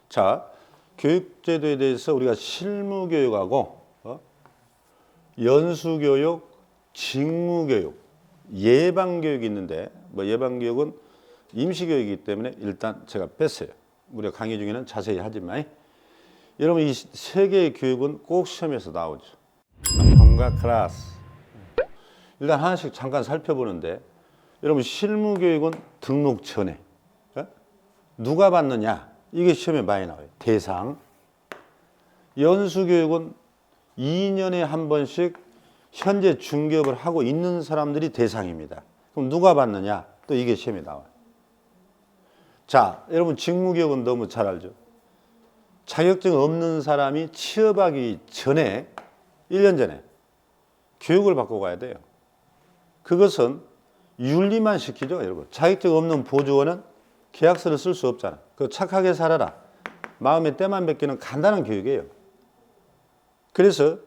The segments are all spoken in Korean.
자, 교육제도에 대해서 우리가 실무교육하고 연수교육, 직무교육, 예방교육이 있는데 뭐 예방교육은 임시교육이기 때문에 일단 제가 뺐어요. 우리가 강의 중에는 자세히 하지만 여러분 이 세 개의 교육은 꼭 시험에서 나오죠. 평가 클래스. 일단 하나씩 잠깐 살펴보는데 여러분 실무교육은 등록 전에 누가 받느냐 이게 시험에 많이 나와요. 대상. 연수교육은 2년에 한 번씩 현재 중개업을 하고 있는 사람들이 대상입니다. 그럼 누가 받느냐 또 이게 시험에 나와요. 자, 여러분 직무교육은 너무 잘 알죠. 자격증 없는 사람이 취업하기 전에 1년 전에 교육을 받고 가야 돼요. 그것은 윤리만 시키죠, 여러분. 자격증 없는 보조원은 계약서를 쓸 수 없잖아. 그 착하게 살아라. 마음의 때만 뵙기는 간단한 교육이에요. 그래서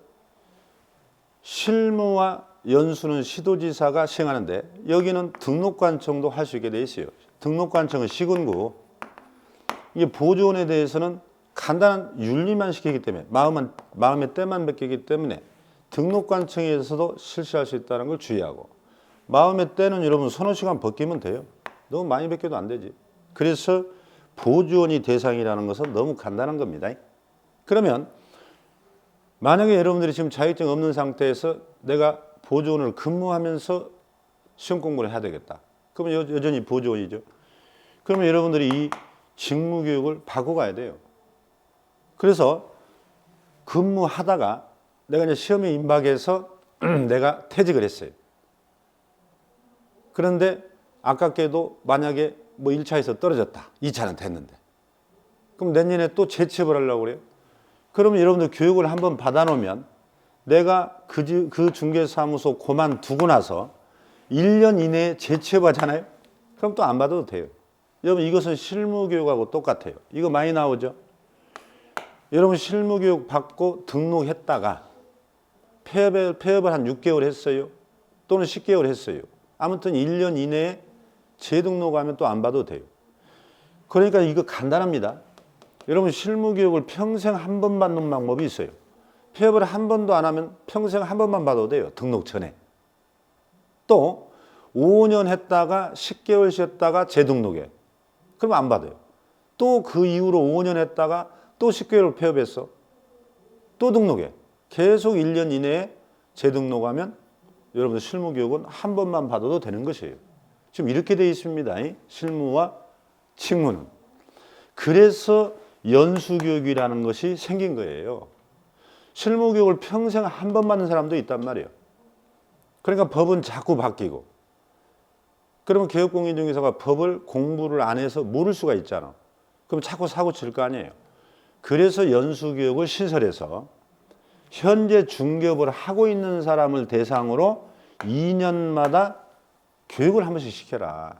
실무와 연수는 시도지사가 시행하는데 여기는 등록관청도 할 수 있게 돼 있어요. 등록관청은 시군구. 이게 보조원에 대해서는 간단한 윤리만 시키기 때문에 마음의 때만 뵙기 때문에 등록관청에서도 실시할 수 있다는 걸 주의하고 마음의 때는 여러분 서너 시간 벗기면 돼요. 너무 많이 벗겨도 안 되지. 그래서 보조원이 대상이라는 것은 너무 간단한 겁니다. 그러면 만약에 여러분들이 지금 자격증 없는 상태에서 내가 보조원을 근무하면서 시험 공부를 해야 되겠다. 그러면 여전히 보조원이죠. 그러면 여러분들이 이 직무교육을 받고 가야 돼요. 그래서 근무하다가 내가 이제 시험에 임박해서 내가 퇴직을 했어요. 그런데 아깝게도 만약에 뭐 1차에서 떨어졌다. 2차는 됐는데. 그럼 내년에 또 재취업을 하려고 그래요. 그러면 여러분들 교육을 한번 받아놓으면 내가 그 중개사무소 그만두고 나서 1년 이내에 재취업하잖아요. 그럼 또 안 받아도 돼요. 여러분 이것은 실무교육하고 똑같아요. 이거 많이 나오죠. 여러분 실무교육 받고 등록했다가 폐업을 한 6개월 했어요. 또는 10개월 했어요. 아무튼 1년 이내에 재등록하면 또 안 받아도 돼요. 그러니까 이거 간단합니다. 여러분 실무교육을 평생 한 번 받는 방법이 있어요. 폐업을 한 번도 안 하면 평생 한 번만 받아도 돼요. 등록 전에. 또 5년 했다가 10개월 쉬었다가 재등록해. 그럼 안 받아요. 또 그 이후로 5년 했다가 또 10개월 폐업했어. 또 등록해. 계속 1년 이내에 재등록하면 여러분들 실무교육은 한 번만 받아도 되는 것이에요. 지금 이렇게 되어 있습니다. 실무와 직무는. 그래서 연수교육이라는 것이 생긴 거예요. 실무교육을 평생 한 번 받는 사람도 있단 말이에요. 그러니까 법은 자꾸 바뀌고. 그러면 개업공인중개사가 법을 공부를 안 해서 모를 수가 있잖아. 그럼 자꾸 사고 칠 거 아니에요. 그래서 연수교육을 신설해서 현재 중개업을 하고 있는 사람을 대상으로 2년마다 교육을 한 번씩 시켜라.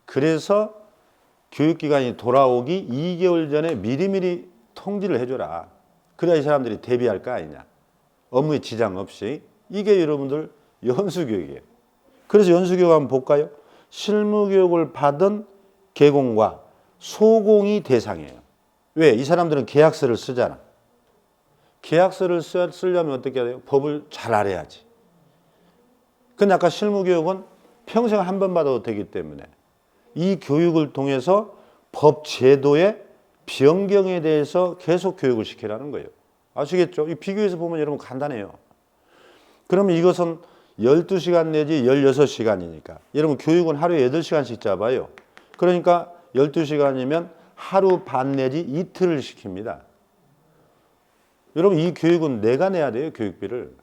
그래서 교육기간이 돌아오기 2개월 전에 미리미리 통지를 해줘라. 그래야 이 사람들이 대비할 거 아니냐. 업무에 지장 없이. 이게 여러분들 연수교육이에요. 그래서 연수교육 한번 볼까요? 실무교육을 받은 개공과 소공이 대상이에요. 왜? 이 사람들은 계약서를 쓰잖아. 계약서를 쓰려면 어떻게 해야 돼요? 법을 잘 알아야지. 근데 아까 실무교육은 평생 한 번 받아도 되기 때문에 이 교육을 통해서 법 제도의 변경에 대해서 계속 교육을 시키라는 거예요. 아시겠죠? 이 비교해서 보면 여러분 간단해요. 그러면 이것은 12시간 내지 16시간이니까 여러분 교육은 하루에 8시간씩 잡아요. 그러니까 12시간이면 하루 반 내지 이틀을 시킵니다. 여러분 이 교육은 내가 내야 돼요. 교육비를.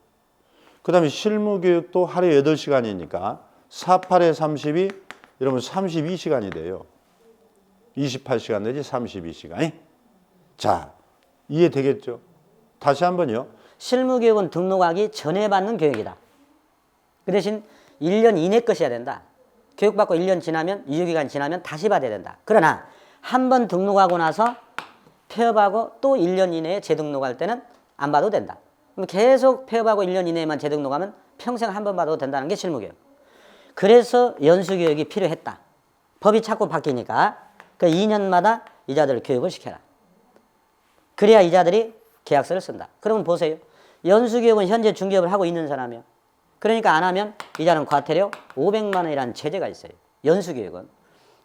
그 다음에 실무교육도 하루에 8시간이니까 48에 30이 여러분 32시간이 돼요. 28시간 내지 32시간. 자, 이해되겠죠? 다시 한번요. 실무교육은 등록하기 전에 받는 교육이다. 그 대신 1년 이내 것이어야 된다. 교육받고 1년 지나면, 유효기간 지나면 다시 받아야 된다. 그러나 한 번 등록하고 나서 폐업하고 또 1년 이내에 재등록할 때는 안 받아도 된다. 그럼 계속 폐업하고 1년 이내에만 재등록하면 평생 한 번 받아도 된다는 게 실무교육. 그래서 연수교육이 필요했다. 법이 자꾸 바뀌니까 그 2년마다 이자들 교육을 시켜라. 그래야 이자들이 계약서를 쓴다. 그러면 보세요. 연수교육은 현재 중개업을 하고 있는 사람이요. 그러니까 안 하면 이자는 과태료 500만 원이라는 제재가 있어요. 연수교육은.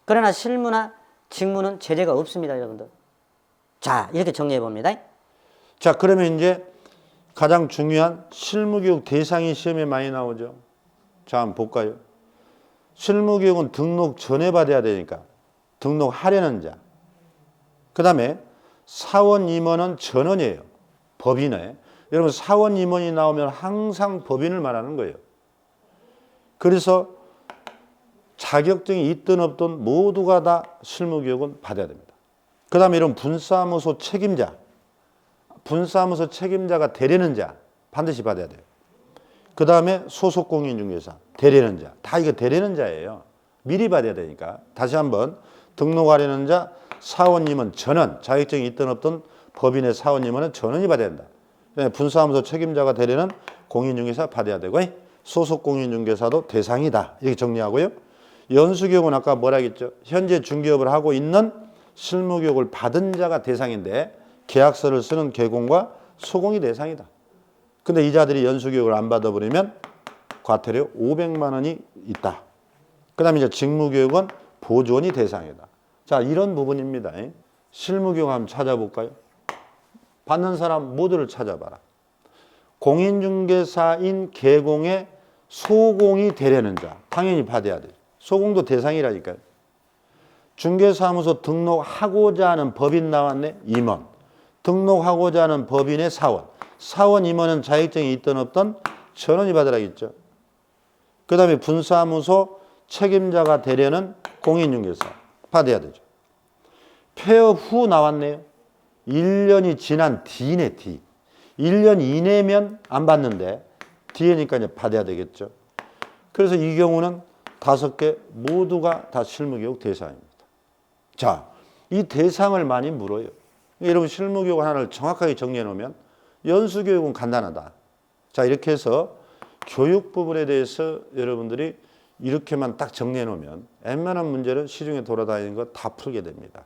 그러나 실무나 직무는 제재가 없습니다, 여러분들. 자, 이렇게 정리해 봅니다. 자, 그러면 이제 가장 중요한 실무교육 대상이 시험에 많이 나오죠. 자, 한번 볼까요? 실무교육은 등록 전에 받아야 되니까 등록하려는 자. 그 다음에 사원 임원은 전원이에요. 법인에. 여러분 사원 임원이 나오면 항상 법인을 말하는 거예요. 그래서 자격증이 있든 없든 모두가 다 실무교육은 받아야 됩니다. 그 다음에 이런 분사무소 책임자. 분사무소 책임자가 되려는 자 반드시 받아야 돼요. 그 다음에 소속공인중개사 되려는 자. 다 이거 되려는 자예요. 미리 받아야 되니까. 다시 한번 등록하려는 자, 사원임은 전원, 자격증이 있든 없든 법인의 사원임은 전원이 받아야 된다. 분사무소 책임자가 되려는 공인중개사 받아야 되고 소속공인중개사도 대상이다. 이렇게 정리하고요. 연수교육은 아까 뭐라 했죠? 현재 중개업을 하고 있는 실무교육을 받은 자가 대상인데 계약서를 쓰는 개공과 소공이 대상이다. 근데 이자들이 연수교육을 안 받아버리면 과태료 500만 원이 있다. 그 다음에 이제 직무교육은 보조원이 대상이다. 자, 이런 부분입니다. 실무교육 한번 찾아볼까요? 받는 사람 모두를 찾아봐라. 공인중개사인 개공의 소공이 되려는 자. 당연히 받아야 돼요. 소공도 대상이라니까요. 중개사무소 등록하고자 하는 법인 나왔네. 임원. 등록하고자 하는 법인의 사원. 사원 임원은 자격증이 있든 없든 전원이 받으라겠죠. 그 다음에 분사무소 책임자가 되려는 공인중개사 받아야 되죠. 폐업 후 나왔네요. 1년이 지난 뒤네, 뒤. 1년 이내면 안 받는데 뒤에니까 이제 받아야 되겠죠. 그래서 이 경우는 5개 모두가 다 실무교육 대상입니다. 자, 이 대상을 많이 물어요. 여러분 실무교육 하나를 정확하게 정리해 놓으면 연수교육은 간단하다. 자, 이렇게 해서 교육 부분에 대해서 여러분들이 이렇게만 딱 정리해 놓으면 웬만한 문제를 시중에 돌아다니는 거 다 풀게 됩니다.